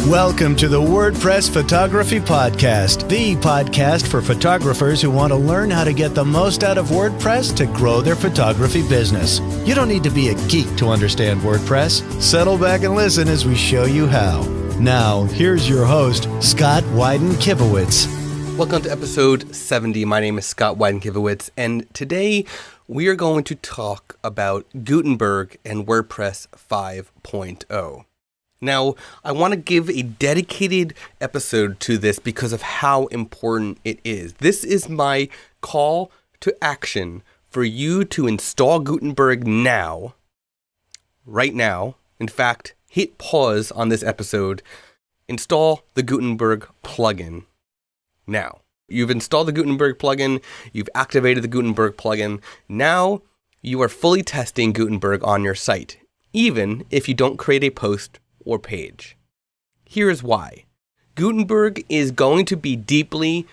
Welcome to the WordPress Photography Podcast, the podcast for photographers who want to learn how to get the most out of WordPress to grow their photography business. You don't need to be a geek to understand WordPress. Settle back and listen as we show you how. Now, here's your host, Scott Wyden-Kivowitz. Welcome to episode 70. My name is Scott Wyden-Kivowitz, and today we are going to talk about Gutenberg and WordPress 5.0. Now, I want to give a dedicated episode to this because of how important it is. This is my call to action for you to install Gutenberg now, right now. In fact, hit pause on this episode, install the Gutenberg plugin now. You've installed the Gutenberg plugin, you've activated the Gutenberg plugin. Now you are fully testing Gutenberg on your site, even if you don't create a post or page. Here's why. Gutenberg is going to be deeply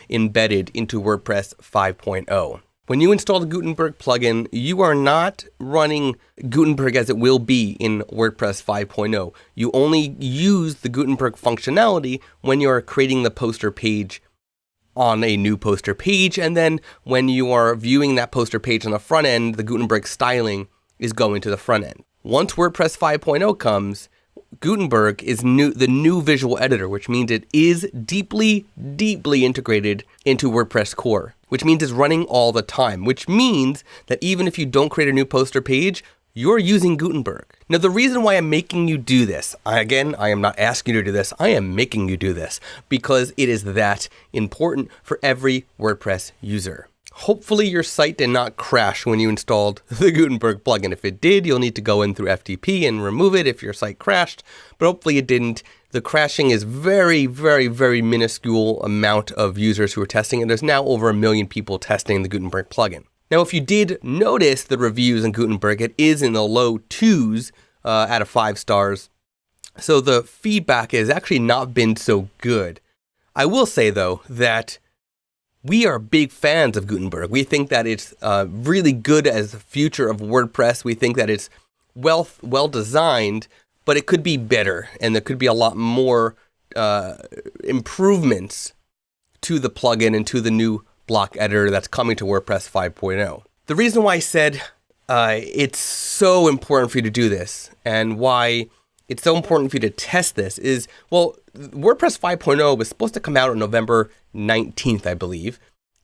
embedded into WordPress 5.0. When you install the Gutenberg plugin, you are not running Gutenberg as it will be in WordPress 5.0. You only use the Gutenberg functionality when you are creating the poster page on a new poster page, and then when you are viewing that poster page on the front end, the Gutenberg styling is going to the front end. Once WordPress 5.0 comes, Gutenberg is the new visual editor, which means it is deeply integrated into WordPress core, which means it's running all the time, which means that even if you don't create a new poster page, you're using Gutenberg. Now, the reason why I'm making you do this, I am not asking you to do this, I am making you do this because it is that important for every WordPress user. Hopefully your site did not crash when you installed the Gutenberg plugin. If it did, you'll need to go in through FTP and remove it if your site crashed, but hopefully it didn't. The crashing is very minuscule amount of users who are testing it. There's now over 1 million people testing the Gutenberg plugin. Now, if you did notice the reviews on Gutenberg, it is in the low 2s out of 5 stars. So the feedback has actually not been so good. I will say, though, that we are big fans of Gutenberg. We think that it's really good as the future of WordPress. We think that it's well designed, but it could be better, and there could be a lot more improvements to the plugin and to the new block editor that's coming to WordPress 5.0. The reason why I said it's so important for you to do this and why it's so important for you to test this is, well, WordPress 5.0 was supposed to come out on November 19th, I believe.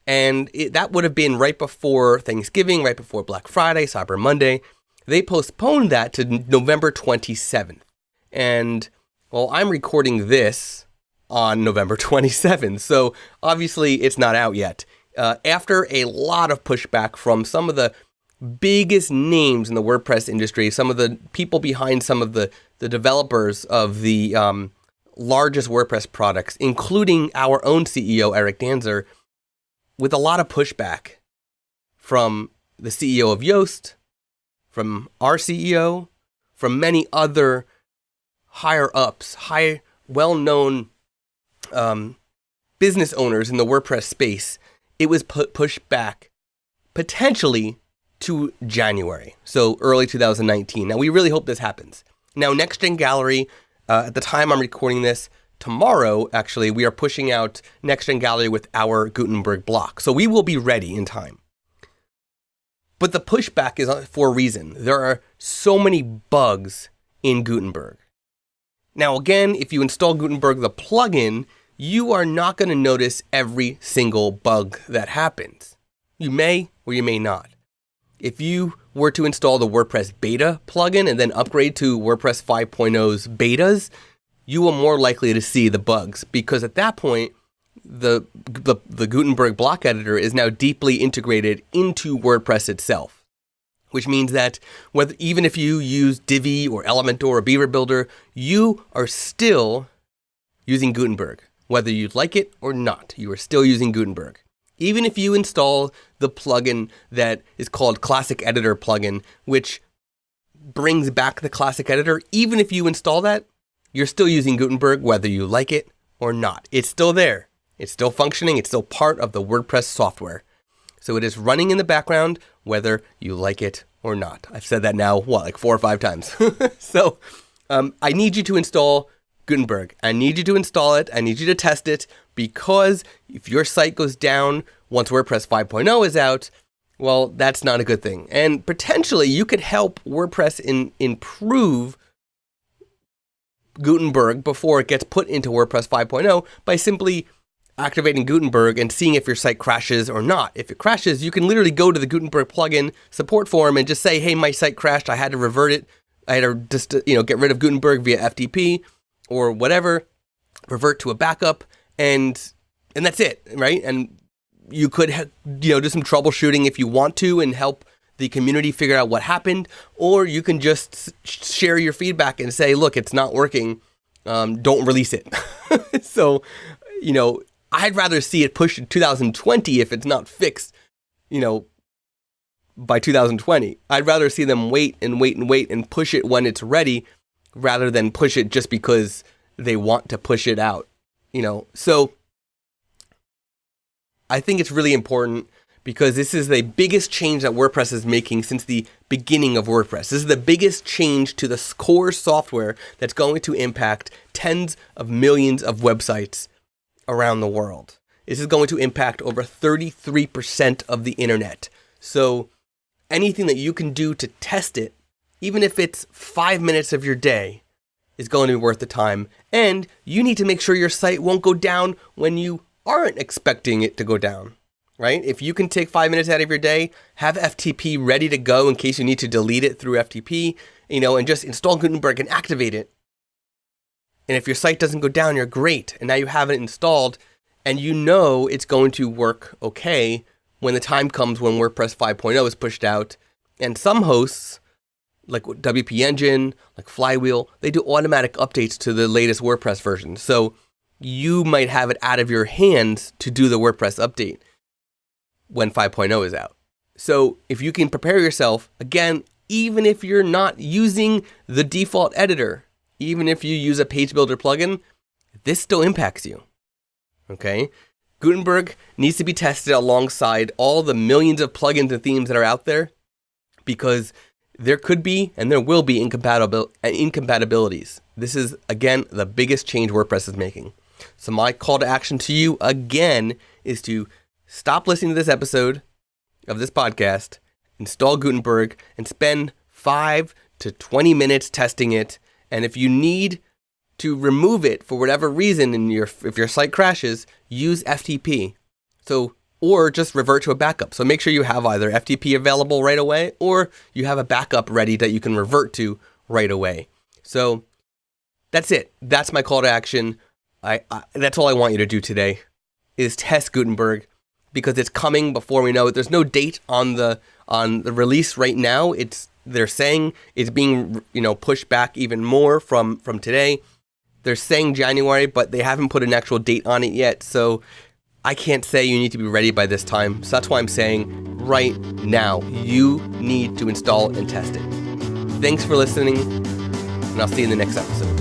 And that would have been right before Thanksgiving, right before Black Friday, Cyber Monday. They postponed that to November 27th. And, well, I'm recording this on November 27th. So obviously it's not out yet. After a lot of pushback from some of the biggest names in the WordPress industry, some of the people behind some of the developers of the largest WordPress products, including our own CEO, Eric Danzer, with a lot of pushback from the CEO of Yoast, from our CEO, from many other higher-ups, well-known business owners in the WordPress space, it was pushed back potentially to January, so early 2019. Now, we really hope this happens. Now, Next Gen Gallery, at the time I'm recording this, tomorrow, actually, we are pushing out Next Gen Gallery with our Gutenberg block. So we will be ready in time. But the pushback is for a reason. There are so many bugs in Gutenberg. Now, again, if you install Gutenberg, the plugin, you are not going to notice every single bug that happens. You may or you may not. If you were to install the WordPress beta plugin and then upgrade to WordPress 5.0's betas, you are more likely to see the bugs because at that point, the Gutenberg block editor is now deeply integrated into WordPress itself, which means that even if you use Divi or Elementor or Beaver Builder, you are still using Gutenberg. Whether you like it or not, you are still using Gutenberg. Even if you install the plugin that is called Classic Editor plugin, which brings back the Classic Editor, even if you install that, you're still using Gutenberg whether you like it or not. It's still there. It's still functioning. It's still part of the WordPress software. So it is running in the background whether you like it or not. I've said that now, like 4 or 5 times. So I need you to install Gutenberg, I need you to install it. I need you to test it, because if your site goes down once WordPress 5.0 is out, well, that's not a good thing. And potentially you could help WordPress improve Gutenberg before it gets put into WordPress 5.0 by simply activating Gutenberg and seeing if your site crashes or not. If it crashes, you can literally go to the Gutenberg plugin support forum and just say, hey, my site crashed. I had to revert it. I had to just, get rid of Gutenberg via FTP or whatever, revert to a backup, and that's it, right? And you could, do some troubleshooting if you want to and help the community figure out what happened, or you can just share your feedback and say, look, it's not working. Don't release it. So, I'd rather see it pushed in 2020 if it's not fixed, by 2020. I'd rather see them wait and push it when it's ready rather than push it just because they want to push it out, So I think it's really important because this is the biggest change that WordPress is making since the beginning of WordPress. This is the biggest change to the core software that's going to impact tens of millions of websites around the world. This is going to impact over 33% of the internet. So anything that you can do to test it, even if it's 5 minutes of your day, is going to be worth the time. And you need to make sure your site won't go down when you aren't expecting it to go down, right? If you can take 5 minutes out of your day, have FTP ready to go in case you need to delete it through FTP, and just install Gutenberg and activate it. And if your site doesn't go down, you're great. And now you have it installed and it's going to work okay when the time comes when WordPress 5.0 is pushed out. And some hosts, like WP Engine, like Flywheel, they do automatic updates to the latest WordPress version. So you might have it out of your hands to do the WordPress update when 5.0 is out. So if you can prepare yourself, again, even if you're not using the default editor, even if you use a page builder plugin, this still impacts you, okay? Gutenberg needs to be tested alongside all the millions of plugins and themes that are out there, because there could be and there will be incompatibilities. This is, again, the biggest change WordPress is making. So my call to action to you, again, is to stop listening to this episode of this podcast, install Gutenberg, and spend 5 to 20 minutes testing it. And if you need to remove it for whatever reason, if your site crashes, use FTP. Or just revert to a backup. So make sure you have either FTP available right away, or you have a backup ready that you can revert to right away. So that's it. That's my call to action. That's all I want you to do today, is test Gutenberg, because it's coming before we know it. There's no date on the release right now. They're saying it's being pushed back even more from today. They're saying January, but they haven't put an actual date on it yet. So I can't say you need to be ready by this time. So that's why I'm saying right now, you need to install and test it. Thanks for listening, and I'll see you in the next episode.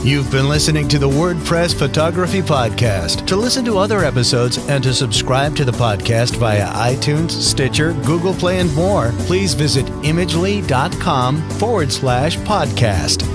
You've been listening to the WordPress Photography Podcast. To listen to other episodes and to subscribe to the podcast via iTunes, Stitcher, Google Play, and more, please visit imagely.com/podcast.